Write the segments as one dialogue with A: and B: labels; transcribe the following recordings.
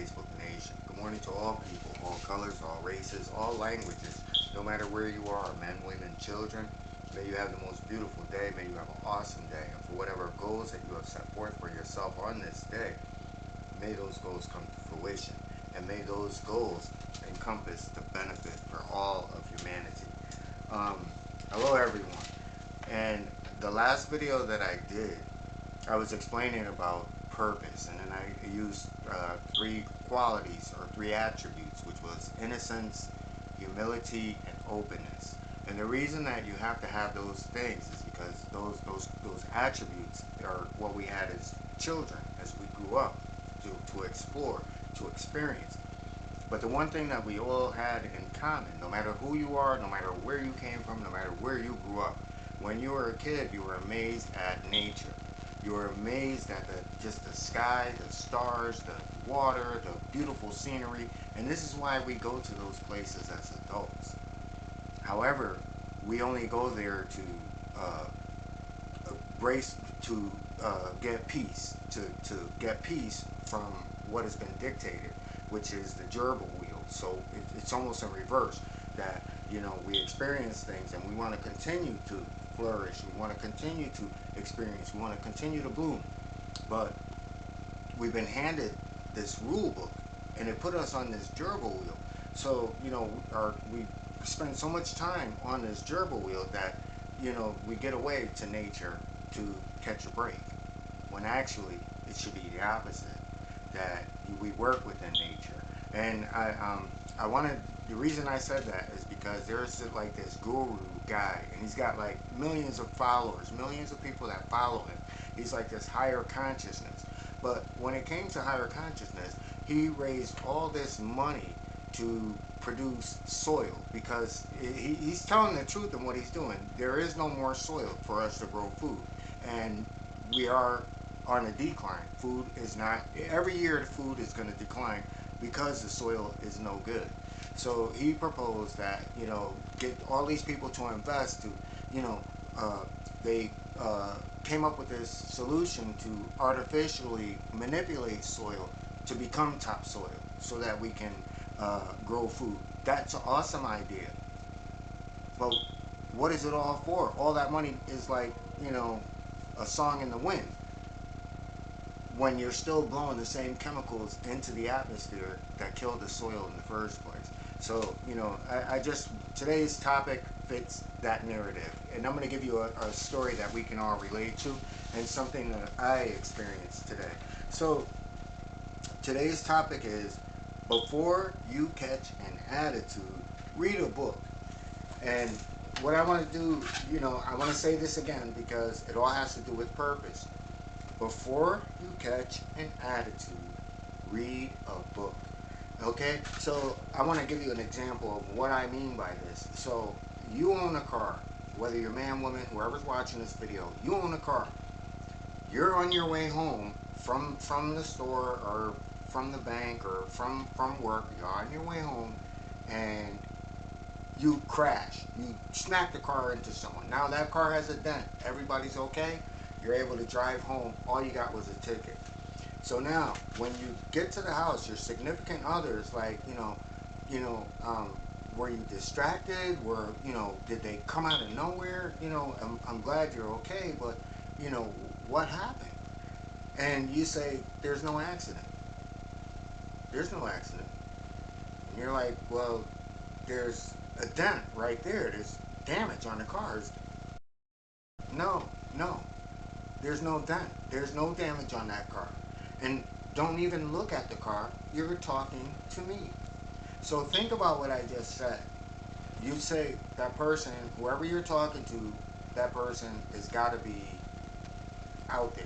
A: Facebook Nation. Good morning to all people, all colors, all races, all languages, no matter where you are, men, women, children. May you have the most beautiful day. May you have an awesome day. And for whatever goals that you have set forth for yourself on this day, may those goals come to fruition. And may those goals encompass the benefit for all of humanity. Um, Hello, everyone. And the last video that I did, I was explaining about purpose, and then I used three qualities or three attributes, which was innocence, humility, and openness. And the reason that you have to have those things is because those attributes are what we had as children, as we grew up, to explore, to experience. But the one thing that we all had in common, no matter who you are, no matter where you came from, no matter where you grew up, when you were a kid, you were amazed at nature. You were amazed at just the sky, the stars, the water, the beautiful scenery, and this is why we go to those places as adults. However, we only go there to brace to get peace, to get peace from what has been dictated, which is the gerbil wheel. So it's almost in reverse, that we experience things and we want to continue to flourish, we want to continue to experience, we want to continue to bloom, but we've been handed this rule book and it put us on this gerbil wheel. So we spend so much time on this gerbil wheel that we get away to nature to catch a break, when actually it should be the opposite, that we work within nature. And I wanted, the reason I said that is because there's like this guru guy, and he's got like millions of followers, millions of people that follow him. He's like this higher consciousness. But when it came to higher consciousness, he raised all this money to produce soil, because he's telling the truth in what he's doing. There is no more soil for us to grow food, and we are on a decline. Food is not, every year the food is going to decline because the soil is no good. So he proposed that get all these people to invest to they came up with this solution to artificially manipulate soil to become topsoil so that we can grow food. That's an awesome idea. But what is it all for? All that money is like, a song in the wind, when you're still blowing the same chemicals into the atmosphere that killed the soil in the first place. So, I just, today's topic fits that narrative. And I'm going to give you a story that we can all relate to, and something that I experienced today. So, today's topic is, before you catch an attitude, read a book. And what I want to do, I want to say this again because it all has to do with purpose. Before you catch an attitude, read a book. Okay? So I want to give you an example of what I mean by this. So you own a car, whether you're man, woman, whoever's watching this video, you own a car. You're on your way home from the store or from the bank or from work. You're on your way home and you crash. You smack the car into someone. Now that car has a dent. Everybody's okay. You're able to drive home. All you got was a ticket. So now, when you get to the house, your significant others, like, were you distracted? Did they come out of nowhere? I'm glad you're okay, but, what happened? And you say, there's no accident. There's no accident. And you're like, well, there's a dent right there. There's damage on the cars. No, no. There's no dent. There's no damage on that car. And don't even look at the car. You're talking to me. So think about what I just said. You say that person, whoever you're talking to, that person has got to be out there.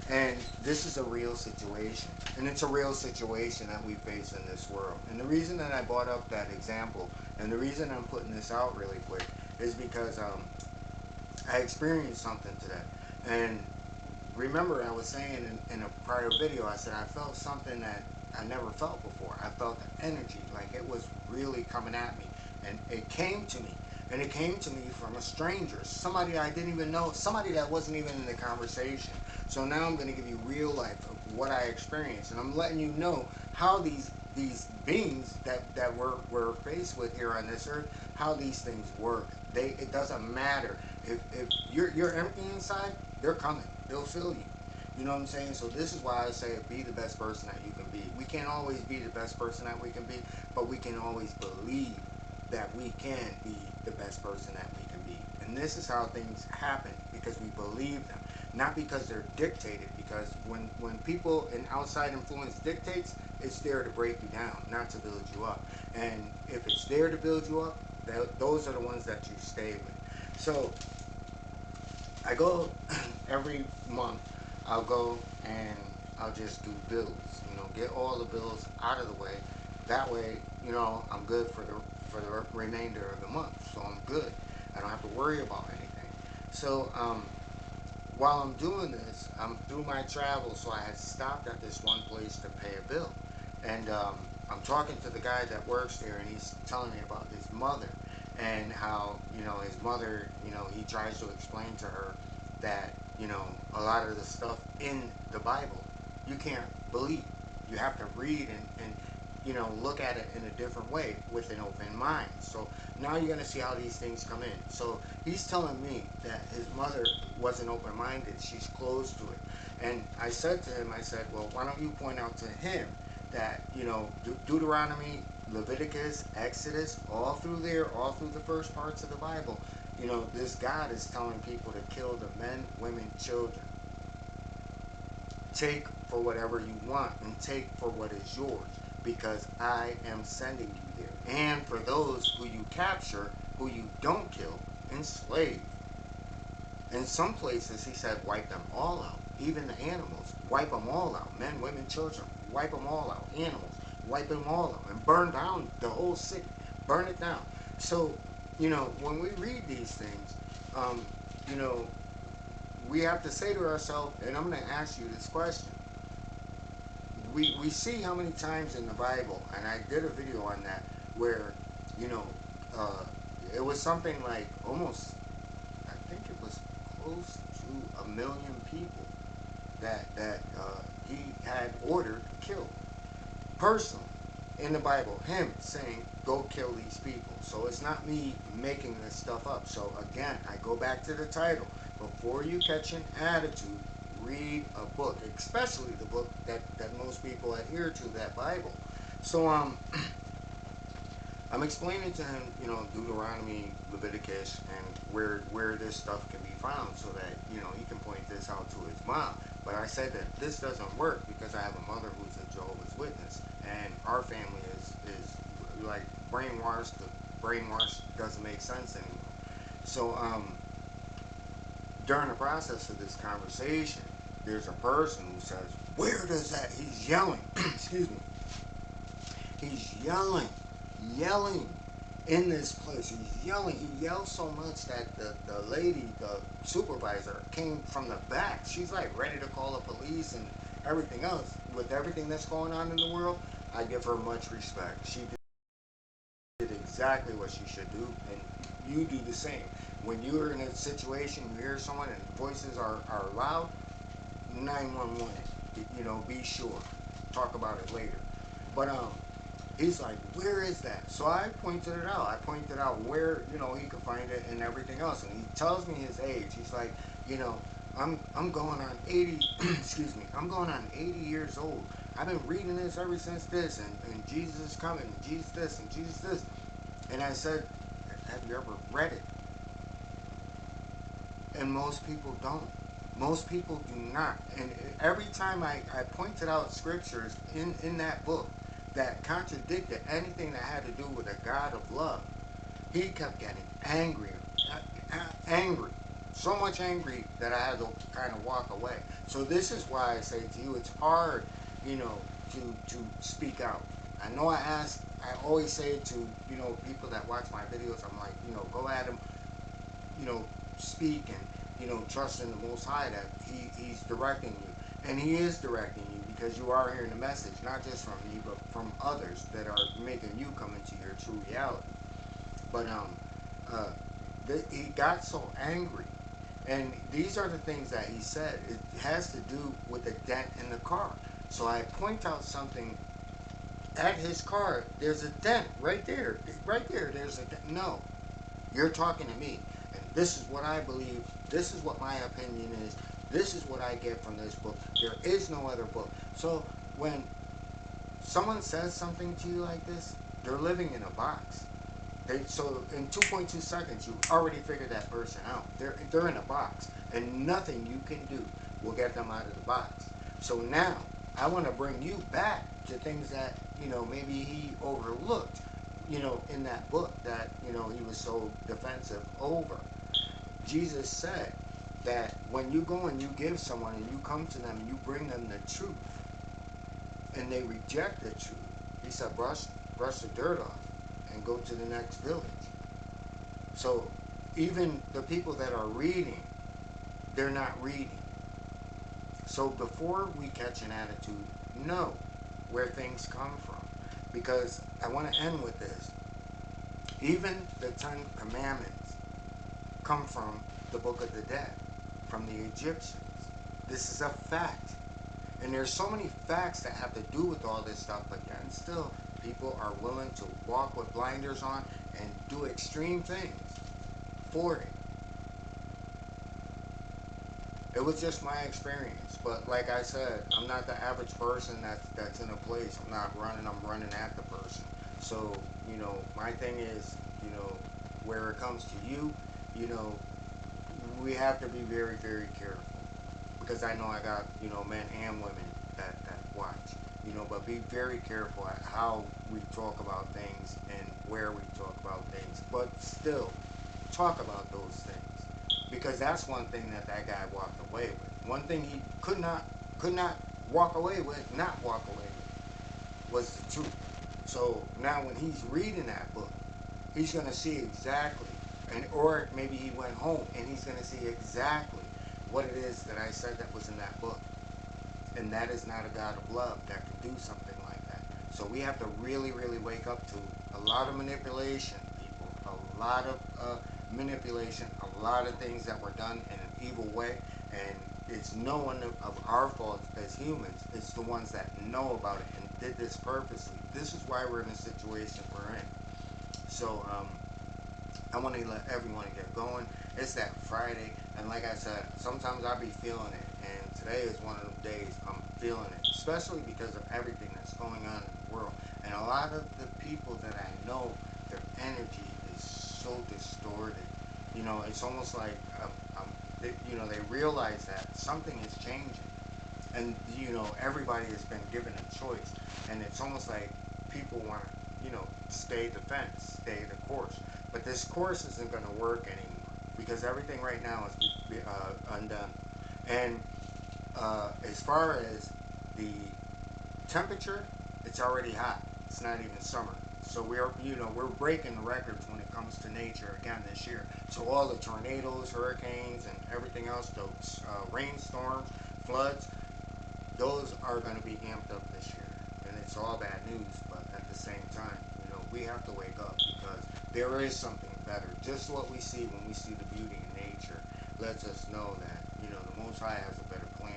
A: And this is a real situation. And it's a real situation that we face in this world. And the reason that I brought up that example, and the reason I'm putting this out really quick, is because I experienced something today. And remember, I was saying in a prior video, I said I felt something that I never felt before. I felt an energy, like it was really coming at me. And it came to me. And it came to me from a stranger, somebody I didn't even know, somebody that wasn't even in the conversation. So now I'm going to give you real life of what I experienced, and I'm letting you know how these beings that we're faced with here on this earth, how these things work. It doesn't matter if you're empty inside, they're coming. They'll fill you. You know what I'm saying? So this is why I say be the best person that you can be. We can't always be the best person that we can be, but we can always believe that we can be the best person that we can be. And this is how things happen, because we believe them, not because they're dictated. Because when people in outside influence dictates, it's there to break you down, not to build you up. And if it's there to build you up, those are the ones that you stay with. So I go every month. I'll go and I'll just do bills. Get all the bills out of the way. That way, I'm good for the remainder of the month. So I'm good. I don't have to worry about anything. So while I'm doing this, I'm through my travel. So I had stopped at this one place to pay a bill, and I'm talking to the guy that works there, and he's telling me about his mother and how his mother, he tries to explain to her that a lot of the stuff in the Bible you can't believe. You have to read and look at it in a different way with an open mind. So now you're going to see how these things come in. So he's telling me that his mother wasn't open-minded. She's closed to it. And I said to him, I said, well, why don't you point out to him that, Deuteronomy, Leviticus, Exodus, all through there, all through the first parts of the Bible, this God is telling people to kill the men, women, children. Take for whatever you want and take for what is yours, because I am sending you there. And for those who you capture, who you don't kill, enslave. In some places, he said, wipe them all out. Even the animals, wipe them all out. Men, women, children, wipe them all out. Animals, wipe them all out. And burn down the whole city. Burn it down. So, when we read these things, we have to say to ourselves, and I'm going to ask you this question. We see how many times in the Bible, and I did a video on that, where, it was something like almost, I think it was close to 1 million people that he had ordered killed. Personally, in the Bible, him saying, go kill these people. So it's not me making this stuff up. So again, I go back to the title. Before you catch an attitude, read a book, especially the book that most people adhere to, that Bible. So I'm explaining to him, Deuteronomy, Leviticus, and where this stuff can be found, so that he can point this out to his mom. But I said that this doesn't work because I have a mother who's a Jehovah's Witness, and our family is like brainwashed. The brainwash doesn't make sense anymore. So during the process of this conversation, there's a person who says, where does that, he's yelling, excuse me, he's yelling in this place. He's yelling. He yells so much that the lady, the supervisor, came from the back. She's like ready to call the police and everything else. With everything that's going on in the world, I give her much respect. She did exactly what she should do, and you do the same. When you're in a situation, you hear someone and voices are loud, 911 it. Be sure. Talk about it later. But he's like, where is that? So I pointed it out. I pointed out where, he could find it and everything else. And he tells me his age. He's like, I'm going on 80, excuse me, I'm going on 80 years old. I've been reading this ever since this, and Jesus is coming, and Jesus this, and Jesus this. And I said, have you ever read it? And most people don't. Most people do not. And every time I pointed out scriptures in that book that contradicted anything that had to do with a God of love, he kept getting angrier, angry. So much angry that I had to kind of walk away. So this is why I say to you, it's hard, to speak out. I know I always say to, people that watch my videos, I'm like, go at them, speak and, trust in the Most High that he's directing you. And he is directing you, because you are hearing the message, not just from me, but from others that are making you come into your true reality. But uh, he got so angry. And these are the things that he said. It has to do with the dent in the car. So I point out something at his car. There's a dent right there. Right there, there's a dent. No, you're talking to me. And this is what I believe. This is what my opinion is. This is what I get from this book. There is no other book. So when someone says something to you like this, they're living in a box. So in 2.2 seconds, you already figured that person out. They're in a box, and nothing you can do will get them out of the box. So now I want to bring you back to things that maybe he overlooked, in that book that he was so defensive over. Jesus said that when you go and you give someone and you come to them and you bring them the truth, and they reject the truth, he said, brush the dirt off and go to the next village. So even the people that are reading, they're not reading. So before we catch an attitude, know where things come from. Because I want to end with this. Even the Ten Commandments come from the Book of the Dead, from the Egyptians. This is a fact. And there's so many facts that have to do with all this stuff, but yet still people are willing to walk with blinders on and do extreme things for it. It was just my experience. But like I said, I'm not the average person that's in a place. I'm not running, I'm running at the person. So, my thing is, where it comes to you, we have to be very, very careful. Because I know I got, men and women that watch. But be very careful at how we talk about things and where we talk about things. But still, talk about those things. Because that's one thing that guy walked away with. One thing he could not walk away with, was the truth. So now when he's reading that book, he's going to see exactly, or maybe he went home and he's going to see exactly what it is that I said that was in that book. And that is not a God of love that can do something like that. So we have to really, really wake up to a lot of manipulation, people. A lot of manipulation, a lot of things that were done in an evil way. And it's no one of our fault as humans. It's the ones that know about it and did this purposely. This is why we're in the situation we're in. So I want to let everyone get going. It's that Friday, and like I said, sometimes I be feeling it, and today is one of the days I'm feeling it, especially because of everything that's going on in the world. And a lot of the people that I know, their energy is so distorted. It's almost like they realize that something is changing, and everybody has been given a choice, and it's almost like people want to stay the fence, stay the course. But this course isn't going to work anymore because everything right now is undone. And as far as the temperature, it's already hot. It's not even summer. So we're breaking the records when it comes to nature again this year. So all the tornadoes, hurricanes, and everything else, those rainstorms, floods, those are going to be amped up this year. And it's all bad news, but at the same time, we have to wake up because there is something better. Just what we see when we see the beauty in nature lets us know that, the Most High has a better plan.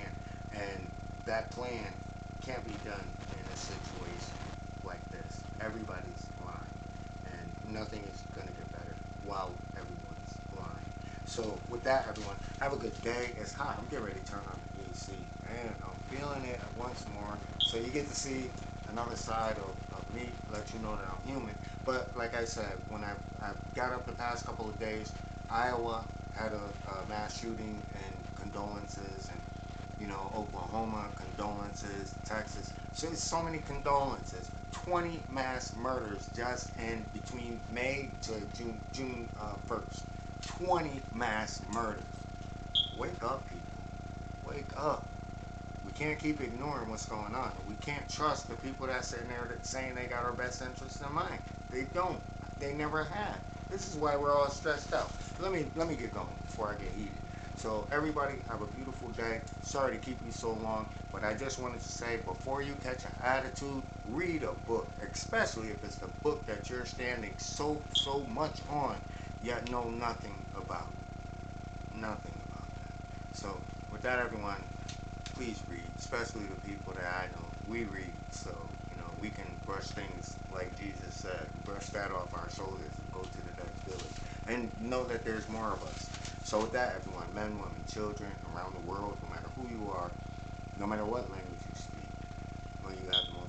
A: And that plan can't be done in a situation like this. Everybody's blind. And nothing is going to get better while everyone's blind. So with that, everyone, have a good day. It's hot. I'm getting ready to turn on the AC. And I'm feeling it once more. So you get to see another side of me, let you know that I'm human. But like I said, when I got up the past couple of days, Iowa had a mass shooting and condolences, and Oklahoma condolences, Texas. So there's so many condolences. 20 mass murders just in between May to June 1st. 20 mass murders. Wake up, people. Wake up. We can't keep ignoring what's going on. We can't trust the people that's sitting there that saying they got our best interests in mind. They don't. They never have. This is why we're all stressed out. Let me get going before I get heated. So everybody have a beautiful day. Sorry to keep you so long, but I just wanted to say before you catch an attitude, read a book, especially if it's the book that you're standing so much on. yet know nothing about. Nothing about that. So, with that, everyone, please read, especially the people that I know. We read, so we can brush things like Jesus said, brush that off our shoulders and go to the next village, and know that there's more of us. So with that, everyone, men, women, children around the world, no matter who you are, no matter what language you speak, may you have the most